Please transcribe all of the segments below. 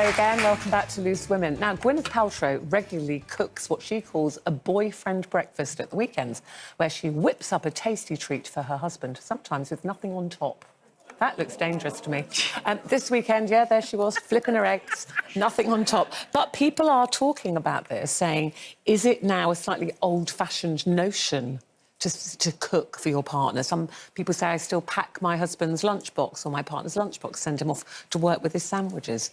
again. Welcome back to Loose Women. Now, Gwyneth Paltrow regularly cooks what she calls a boyfriend breakfast at the weekends, where she whips up a tasty treat for her husband, sometimes with nothing on top. That looks dangerous to me. This weekend, yeah, there she was, flipping her eggs, nothing on top. But people are talking about this, saying, is it now a slightly old-fashioned notion to cook for your partner? Some people say I still pack my husband's lunchbox or my partner's lunchbox, send him off to work with his sandwiches.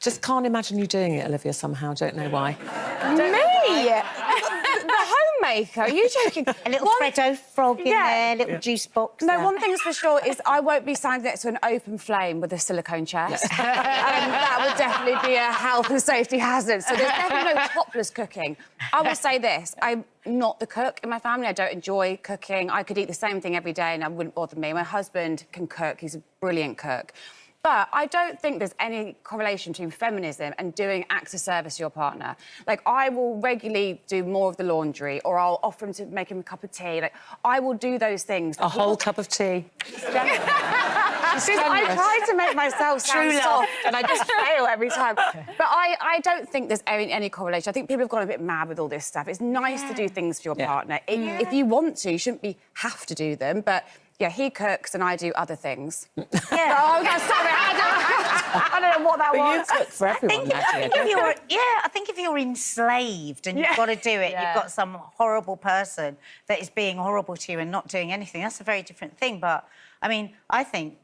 Just can't imagine you doing it, Olivia, somehow. Don't know why. Me? The homemaker? Are you joking? A little Freddo frog in there, little juice box. No, one thing's for sure is I won't be standing next to an open flame with a silicone chest. That would definitely be a health and safety hazard. So there's definitely no topless cooking. I will say this, I'm not the cook in my family. I don't enjoy cooking. I could eat the same thing every day and it wouldn't bother me. My husband can cook. He's a brilliant cook. But I don't think there's any correlation between feminism and doing acts of service to your partner. Like, I will regularly do more of the laundry, or I'll offer him to make him a cup of tea. Like, I will do those things. A whole cup of tea. I try to make myself sound soft, and I just fail every time. But I don't think there's any correlation. I think people have gone a bit mad with all this stuff. It's nice to do things for your partner. If you want to, you shouldn't have to do them, but... Yeah, he cooks and I do other things. Yeah. Oh, no, sorry, I don't know what that was. But you cook for everyone, I think if you're enslaved and you've got to do it, you've got some horrible person that is being horrible to you and not doing anything, that's a very different thing. But, I mean, I think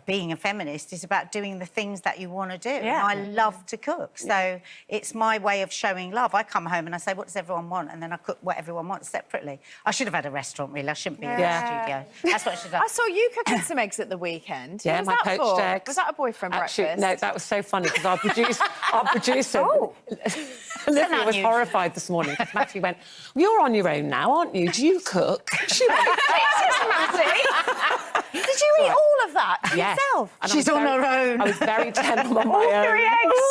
being a feminist is about doing the things that you want to do. Yeah. And I love to cook, so it's my way of showing love. I come home and I say, what does everyone want? And then I cook what everyone wants separately. I should have had a restaurant, really. I shouldn't be in the studio. That's what I should have. I saw you cooking some eggs at the weekend. Yeah, my poached eggs. Was that a boyfriend breakfast? No, that was so funny because our producer, Olivia, was horrified this morning because Matthew went, you're on your own now, aren't you? Do you cook? She went, Did you eat all of that yourself? And she's on her own. I was very tense on my own. 3 eggs!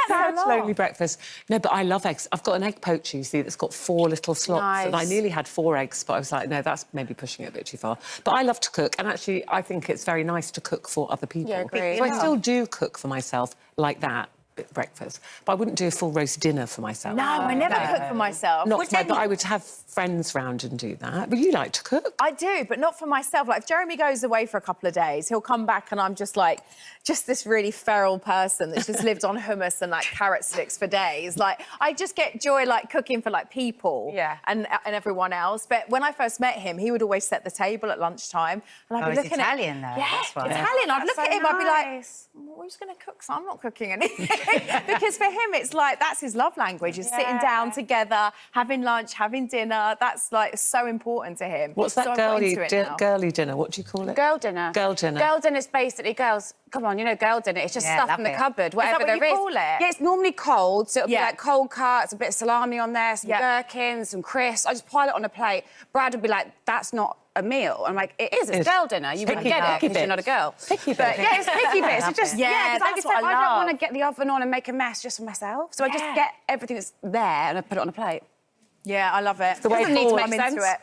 Sad, lonely breakfast. No, but I love eggs. I've got an egg poacher, you see, that's got 4 little slots. Nice. And I nearly had 4 eggs, but I was like, no, that's maybe pushing it a bit too far. But I love to cook, and actually, I think it's very nice to cook for other people. Yeah, agree. So I still do cook for myself like that. Breakfast, but I wouldn't do a full roast dinner for myself. No, I never cook for myself. Not for but I would have friends round and do that. But you like to cook? I do, but not for myself. Like, if Jeremy goes away for a couple of days, he'll come back and I'm just like, this really feral person that's just lived on hummus and like carrot sticks for days. Like, I just get joy like cooking for like people and everyone else. But when I first met him, he would always set the table at lunchtime, and I'd be looking Italian, though. Yeah, that's right. Italian. I'd look at him, I'd be like, well, who's going to cook? So I'm not cooking anything. Because for him, it's like, that's his love language, is sitting down together, having lunch, having dinner. That's, like, so important to him. What's that girly dinner? What do you call it? Girl dinner. Girl dinner. Girl dinner is basically girls... Come on, you know, girl dinner. It's just stuff in the cupboard, whatever there is. Is that what you call it? Yeah, it's normally cold, so it'll be like cold cuts, a bit of salami on there, some gherkins, some crisps. I just pile it on a plate. Brad would be like, that's not a meal. I'm like, it is. It's girl dinner. You wouldn't get it because you're not a girl. Picky but yeah, it's picky bits. It's just because I don't want to get the oven on and make a mess just for myself. So I just get everything that's there and I put it on a plate. Yeah, I love it. It's the way forward.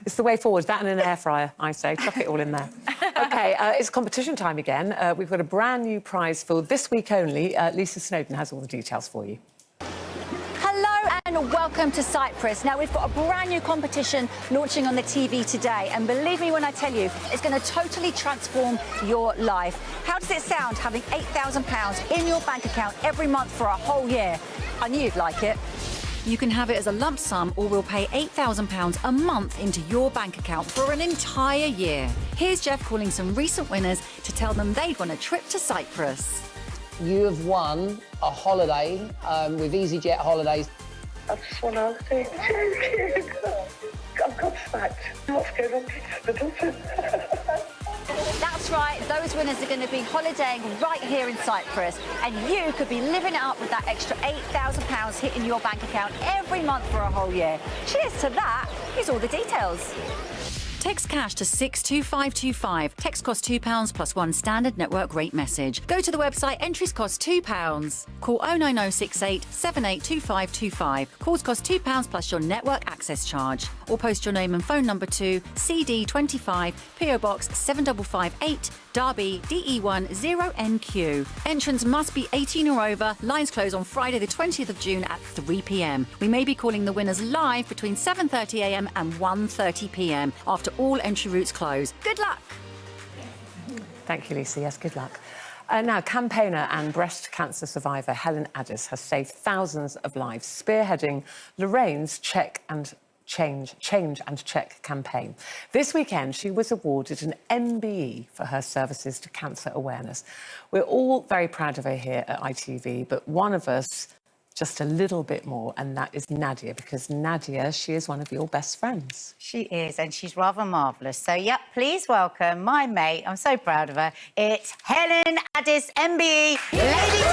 It's the way forward. That and an air fryer, I say. Chuck it all in there. OK, it's competition time again. We've got a brand new prize for this week only. Lisa Snowden has all the details for you. Hello and welcome to Cyprus. Now, we've got a brand new competition launching on the TV today. And believe me when I tell you, it's going to totally transform your life. How does it sound having £8,000 in your bank account every month for a whole year? I knew you'd like it. You can have it as a lump sum, or we'll pay £8,000 a month into your bank account for an entire year. Here's Jeff calling some recent winners to tell them they've won a trip to Cyprus. You have won a holiday with EasyJet Holidays. I just want to say thank you. I've got smacked. What's going on? The dolphin. That's right, those winners are going to be holidaying right here in Cyprus, and you could be living it up with that extra £8,000 hitting your bank account every month for a whole year. Cheers to that. Here's all the details. Text cash to 62525. Text costs £2 plus one standard network rate message. Go to the website, entries cost £2. Call 09068 782525. Calls cost £2 plus your network access charge. Or post your name and phone number to CD25 PO Box 7558 Derby DE1 0NQ. Entrants must be 18 or over. Lines close on Friday the 20th of June at 3 p.m. We may be calling the winners live between 7:30 a.m. and 1:30 p.m. after all entry routes close. Good luck! Thank you, Lisa. Yes, good luck. Now, campaigner and breast cancer survivor Helen Addis has saved thousands of lives, spearheading Lorraine's Change and Check campaign. This weekend, she was awarded an MBE for her services to cancer awareness. We're all very proud of her here at ITV, but one of us just a little bit more, and that is Nadia, because Nadia, she is one of your best friends. She is, and she's rather marvellous. So, yep, please welcome my mate. I'm so proud of her. It's Helen Addis, MBE, Lady T.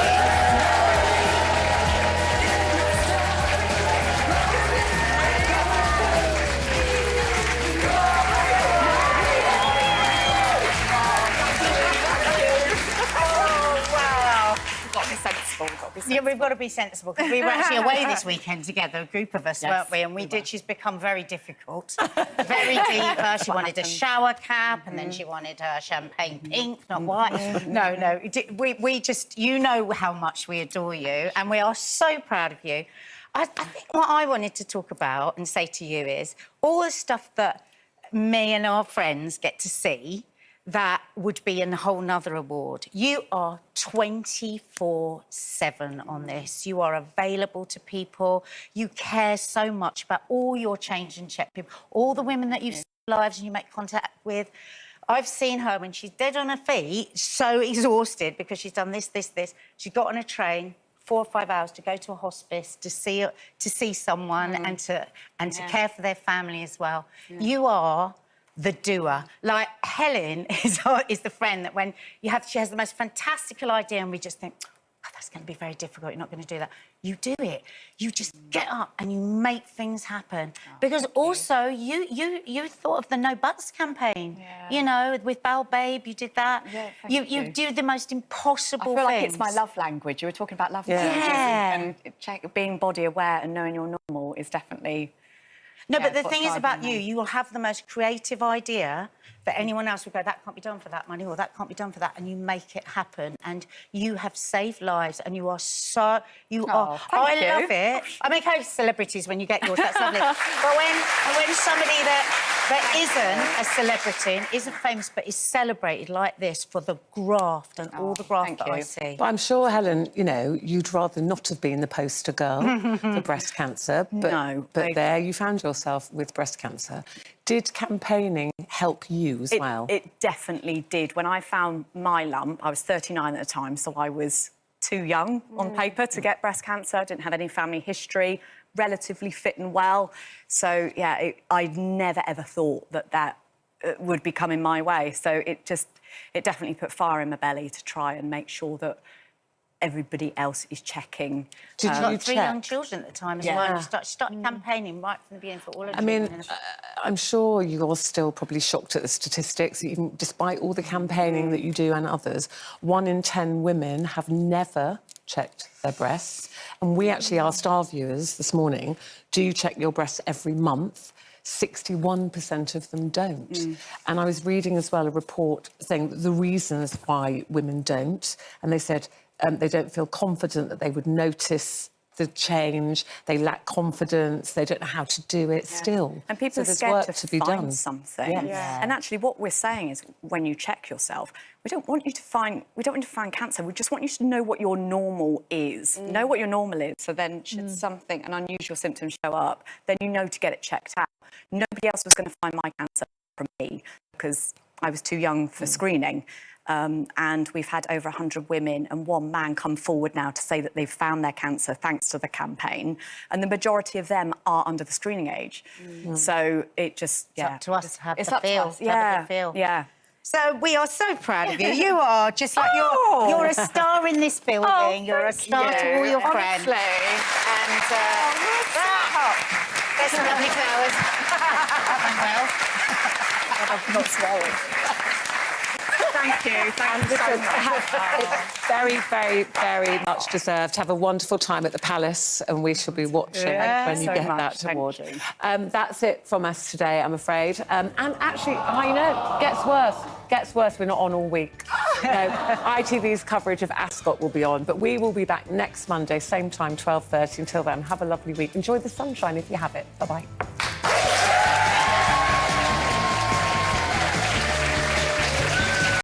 Yeah, we've got to be sensible, because we were actually away this weekend together, a group of us, weren't we? And we did. She's become very difficult, very deep. She wanted a shower cap, and then she wanted her champagne pink, not white. No. We just, you know how much we adore you, and we are so proud of you. I think what I wanted to talk about and say to you is all the stuff that me and our friends get to see that would be a whole nother award. You are 24/7 on this. You are available to people. You care so much about all your change and check people, all the women that you've seen lives and you make contact with. I've seen her when she's dead on her feet, so exhausted because she's done this. She got on a train 4 or 5 hours to go to a hospice to see someone and to care for their family as well. You are the doer. Like, Helen is the friend that when she has the most fantastical idea and we just think, oh, that's going to be very difficult, you're not going to do that. You do it. You just get up and you make things happen. Because also, you thought of the No Buts campaign. Yeah. You know, with Bell Babe, you did that. Yeah, you do the most impossible things. I feel like it's my love language. You were talking about love languages. And being body aware and knowing you're normal is definitely... No, but the thing is about you, you will have the most creative idea that anyone else would go, that can't be done for that money, or that can't be done for that, and you make it happen. And you have saved lives, and you are so... I love it. I mean, okay, celebrities, when you get yours, that's lovely. But when somebody that isn't a celebrity and isn't famous but is celebrated like this for the graft and all the graft that I see... But I'm sure, Helen, you know, you'd rather not have been the poster girl for breast cancer, but there you found yourself with breast cancer. Did campaigning help you as well? It definitely did. When I found my lump, I was 39 at the time, so I was too young on paper to get breast cancer. I didn't have any family history, relatively fit and well. So, yeah, I'd never, ever thought that would be coming my way. So it definitely put fire in my belly to try and make sure that everybody else is checking. Did you got 3 young children at the time as well? You started campaigning right from the beginning for all of them. I mean, I'm sure you're still probably shocked at the statistics, even despite all the campaigning that you do and others. 1 in 10 women have never checked their breasts. And we actually asked our viewers this morning, do you check your breasts every month? 61% of them don't. And I was reading as well a report saying the reasons why women don't, and they said they don't feel confident that they would notice the change, they lack confidence, they don't know how to do it still. And people are scared to find something. And actually what we're saying is when you check yourself, we don't want you to find cancer, we just want you to know what your normal is. Know what your normal is, so then should something, an unusual symptom show up, then you know to get it checked out. Nobody else was going to find my cancer from me because I was too young for screening. And we've had over 100 women and 1 man come forward now to say that they've found their cancer thanks to the campaign. And the majority of them are under the screening age. So it just, It's up to us to have it's the up feel. to us. Yeah. So we are so proud of you. You are just like you're a star in this building. You're a star to all your friends. And there's some lovely flowers. I'm not swearing. Thank you. Thank you so much. It's very, very, very much deserved. Have a wonderful time at the Palace, and we shall be watching when you so get much. that award. Thank you. That's it from us today, I'm afraid. And actually, I know, gets worse. Gets worse, we're not on all week. No, ITV's coverage of Ascot will be on, but we will be back next Monday, same time, 12:30. Until then, have a lovely week. Enjoy the sunshine if you have it. Bye-bye.